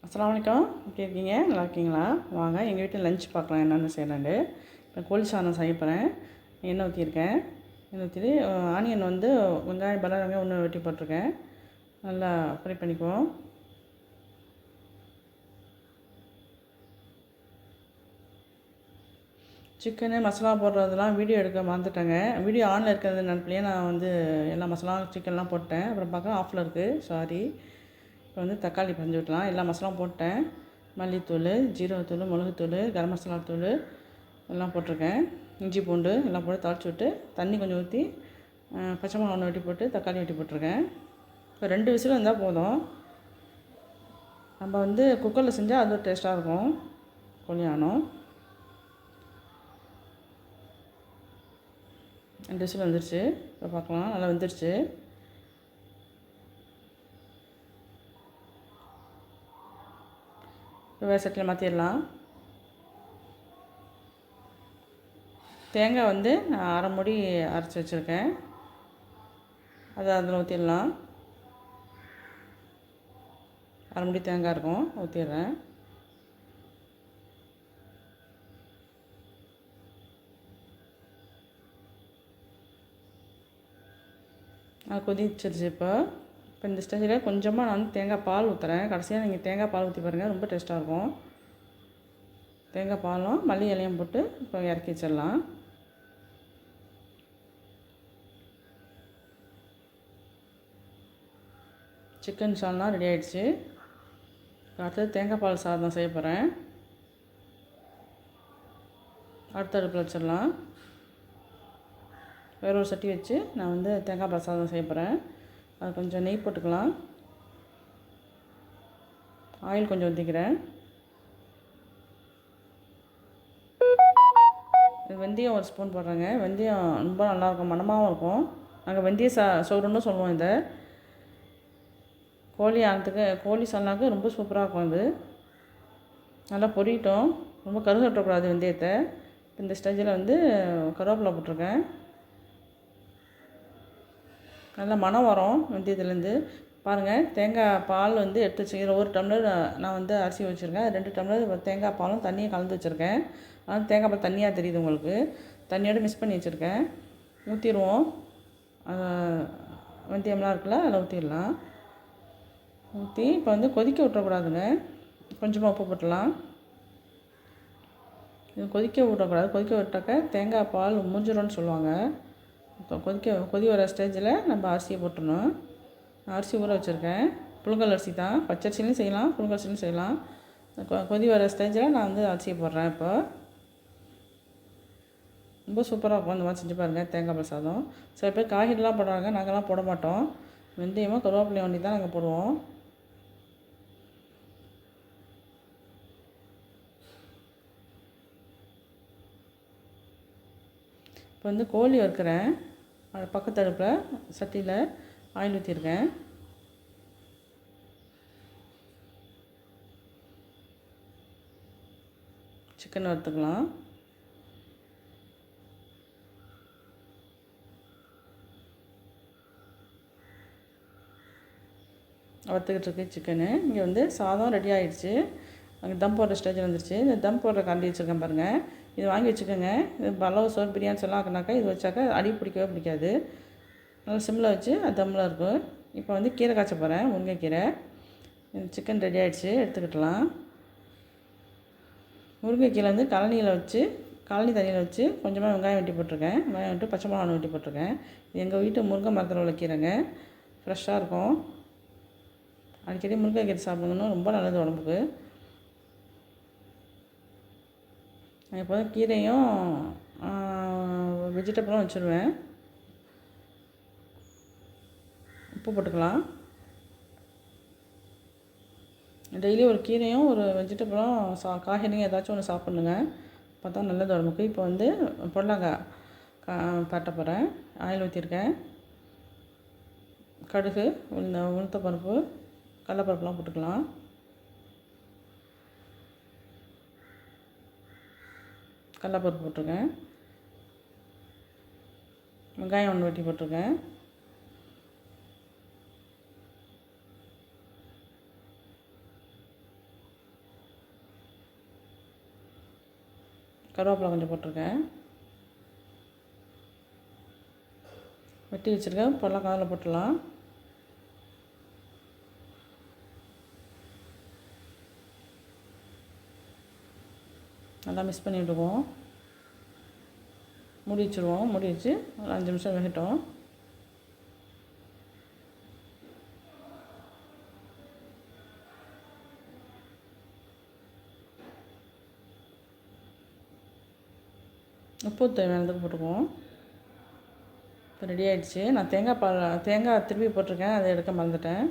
அஸ்ஸலாமு அலைக்கும். எப்படி இருக்கீங்க? நல்லா இருக்கீங்களா? வாங்க எங்கள் வீட்டில் லஞ்ச் பார்க்கலாம் என்னென்ன செய்யலான்ட்டு. இப்போ கோழி சாதம் செய்ய போகிறேன். எண்ணெய் ஊற்றிருக்கேன். எண்ணெய் ஊற்றிட்டு ஆனியன் வந்து வெங்காயம் பல வெங்காயம் ஒன்று வெட்டி போட்டிருக்கேன். நல்லா ஃப்ரை பண்ணிக்குவோம். சிக்கனு மசாலா போடுறதெல்லாம் வீடியோ எடுக்க மறந்துட்டேங்க. வீடியோ ஆனில் இருக்கிறது நினப்பிலேயே நான் வந்து எல்லா மசாலா சிக்கன்லாம் போட்டேன். அப்புறம் பார்க்க ஆஃபில் இருக்குது, சாரி. இப்போ வந்து தக்காளி பஞ்சு விட்டலாம். எல்லா மசாலாவும் போட்டேன். மல்லித்தூள், ஜீரகத்தூள், மிளகுத்தூள், கரம் மசாலா தூள் எல்லாம் போட்டிருக்கேன். இஞ்சி பூண்டு எல்லாம் போட்டு தாளித்து விட்டு தண்ணி கொஞ்சம் ஊற்றி பச்சை மிளகா ஒன்று வெட்டி போட்டு தக்காளி வெட்டி போட்டிருக்கேன். இப்போ 2 விசில் இருந்தால் போதும். நம்ம வந்து குக்கரில் செஞ்சால் அது டேஸ்ட்டாக இருக்கும். கோழியானம் 2 விசில் வந்துருச்சு. இப்போ பார்க்கலாம், நல்லா வந்துருச்சு. இப்போ வேறு சட்டியில் மாற்றிடலாம். தேங்காய் வந்து நான் அரை மூடி அரைச்சி வச்சுருக்கேன். அதை அதில் ஊற்றிடலாம். அரை மூடி தேங்காய் இருக்கும், ஊற்றிடுறேன். அது கொதிச்சிருச்சு. இப்போ இந்த ஸ்டேஜில் கொஞ்சமாக நான் வந்து தேங்காய் பால் ஊற்றுறேன். கடைசியாக நீங்கள் தேங்காய் பால் ஊற்றி பாருங்கள், ரொம்ப டேஸ்ட்டாக இருக்கும். தேங்காய் பாலும் மல்லி இலையும் போட்டு இப்போ இறக்கி வச்சிடலாம். சிக்கன் சால்னா ரெடி ஆகிடுச்சு. அடுத்தது தேங்காய் பால் சாதம் செய்ய போகிறேன். அடுத்த அடுப்பில் வச்சிடலாம். வேறு ஒரு சட்டி வச்சு நான் வந்து தேங்காய் பால் சாதம் செய்ய போகிறேன். அது கொஞ்சம் நெய் போட்டுக்கலாம். ஆயில் கொஞ்சம் ஊற்றிக்கிறேன். வெந்தயம் ஒரு ஸ்பூன் போடுறேங்க. வெந்தயம் ரொம்ப நல்லாயிருக்கும், மணமாகவும் இருக்கும். நாங்கள் வெந்தய சோறுன்னு சொல்லுவோம். இதை கோழி சால்னாக்கு ரொம்ப சூப்பராக இருக்கும். இது நல்லா பொரியட்டும், ரொம்ப கருகட்டக்கூடாது வெந்தயத்தை. இந்த ஸ்டேஜில் வந்து கருவேப்பிலை போட்டிருக்கேன். நல்லா மணம் வரும் வெந்தயத்துலேருந்து. பாருங்கள், தேங்காய் பால் வந்து எடுத்து வச்சுக்கிறேன். 1 டம்ளர் நான் வந்து அரிசி வச்சுருக்கேன். 2 டம்ளர் தேங்காய் பாலும் தண்ணியை கலந்து வச்சுருக்கேன். அதனால் தேங்காய் பால் தண்ணியாக தெரியுது உங்களுக்கு. தண்ணியோடு மிக்ஸ் பண்ணி வச்சுருக்கேன். ஊற்றிடுவோம். வெந்தயம்லாம் இருக்குல்ல, அதில் ஊற்றிடலாம். ஊற்றி இப்போ வந்து கொதிக்க விட்டுறக்கூடாதுங்க. கொஞ்சமாக உப்பு போட்டுடலாம். இது கொதிக்க விடக்கூடாது. கொதிக்க விட்டாக்க தேங்காய் பால் மூஞ்சிரும்னு சொல்லுவாங்க. இப்போ கொதி வர ஸ்டேஜில் நம்ம அரிசியை போட்டுடணும். அரிசி ஊற வச்சுருக்கேன். புழுங்கல் அரிசி தான். பச்சரிசிலையும் செய்யலாம், புழுங்கல் அரிசிலையும் செய்யலாம். கொதி வர ஸ்டேஜில் நான் வந்து அரிசியை போடுறேன். இப்போ ரொம்ப சூப்பராக இருக்கும். அந்த மாதிரி செஞ்சு பாருங்கள் தேங்காய் பால் சாதம். சில பேர் காய்கறிலாம் போடுறாங்க, நாங்கள்லாம் போட மாட்டோம். வெந்தயமும் கருவேப்பிலையும் ஒண்டி தான் நாங்கள் போடுவோம். இப்போ வந்து கோழி வறுக்கிறேன். அது பக்கத்து அடுப்பில் சட்டியில் ஆயில் ஊற்றிருக்கேன். சிக்கன் வறுத்துக்கலாம். வறுத்துக்கிட்டு இருக்கு சிக்கனு. இங்கே வந்து சாதம் ரெடி ஆகிடுச்சு. அங்கே தம் போடுற ஸ்டேஜில் வந்துருச்சு. இந்த தம் போடுற கரண்டி வச்சுருக்கேன் பாருங்கள். இது வாங்கி வச்சுக்கோங்க. இது பலவு சோறு பிரியாணி சொல்லலாம் ஆக்குனாக்கா இது வச்சாக்கா அடி பிடிக்கவே பிடிக்காது. நல்லா சிம்மில் வச்சு அது தம்மில் இருக்கும். இப்போ வந்து கீரை காய்ச்ச போகிறேன், முருங்கைக்கீரை. சிக்கன் ரெடி ஆகிடுச்சு, எடுத்துக்கிட்டலாம். முருங்கைக்கீரை வந்து கழனி தண்ணியில் வச்சு கொஞ்சமாக வெங்காயம் வெட்டி போட்டிருக்கேன். வெங்காயம் வெட்டி பச்சை மிளகா வெட்டி போட்டிருக்கேன். இது எங்கள் வீட்டு முருங்கை மரத்தில் உள்ள கீரைங்க. ஃப்ரெஷ்ஷாக இருக்கும். அடிக்கடி முருங்கைக்கீரை சாப்பிடுங்கன்னு ரொம்ப நல்லது உடம்புக்கு. நான் இப்போ கீரையும் வெஜிடபிளும் வச்சுருவேன். உப்பு போட்டுக்கலாம். டெய்லி ஒரு கீரையும் ஒரு வெஜிடபிளும் காய்கறியும் ஏதாச்சும் ஒன்று சாப்பிட்ணுங்க. அப்போ தான் நல்லது உடம்புக்கு. இப்போ வந்து புடலங்காய் தட்ட போகிறேன். ஆயில் ஊற்றிருக்கேன். கடுகு, உளுத்தப்பருப்பு, கடலைப்பருப்புலாம் போட்டுக்கலாம். கடலைப்பருப்பு போட்டிருக்கேன். வெங்காயம் ஒன்று வெட்டி போட்டிருக்கேன். கருவேப்பிலை கொஞ்சம் போட்டிருக்கேன். வெட்டி வச்சுருக்கேன். பொருளாக அதில் போட்டுடலாம். நல்லா மிக்ஸ் பண்ணி விடுவோம். மூடி வச்சுருவோம். மூடி வச்சு ஒரு 5 நிமிஷம் வேகட்டும். உப்பு தேவையானதுக்கு போட்டுக்குவோம். இப்போ ரெடி ஆகிடுச்சு. நான் தேங்காய் திருப்பி போட்டிருக்கேன், அதை எடுக்க மறந்துட்டேன்.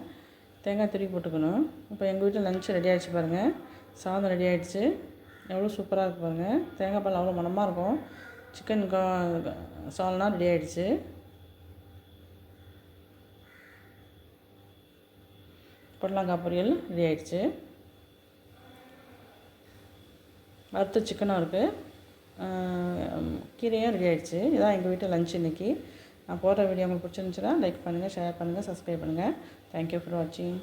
தேங்காய் திருப்பி போட்டுக்கணும். இப்போ எங்கள் வீட்டில் லஞ்சு ரெடி ஆகிடுச்சு பாருங்கள். சாதம் ரெடி ஆகிடுச்சு. எவ்வளோ சூப்பராக இருக்குது பாருங்கள். தேங்காய் பால் அவ்வளோ மணமாக இருக்கும். சிக்கன் சால்னா ரெடி ஆகிடுச்சு. பொடலங்காய் பொரியல் ரெடி ஆகிடுச்சு. வறுத்த சிக்கனும் இருக்குது. கீரையும் ரெடி ஆகிடுச்சு. இதான் எங்கள் வீட்டு லஞ்ச் இன்றைக்கி. நான் போடுற வீடியோ உங்களுக்கு பிடிச்சிருந்துச்சுன்னா லைக் பண்ணுங்கள், ஷேர் பண்ணுங்கள், சப்ஸ்கிரைப் பண்ணுங்கள். தேங்க்யூ ஃபார் வாட்சிங்.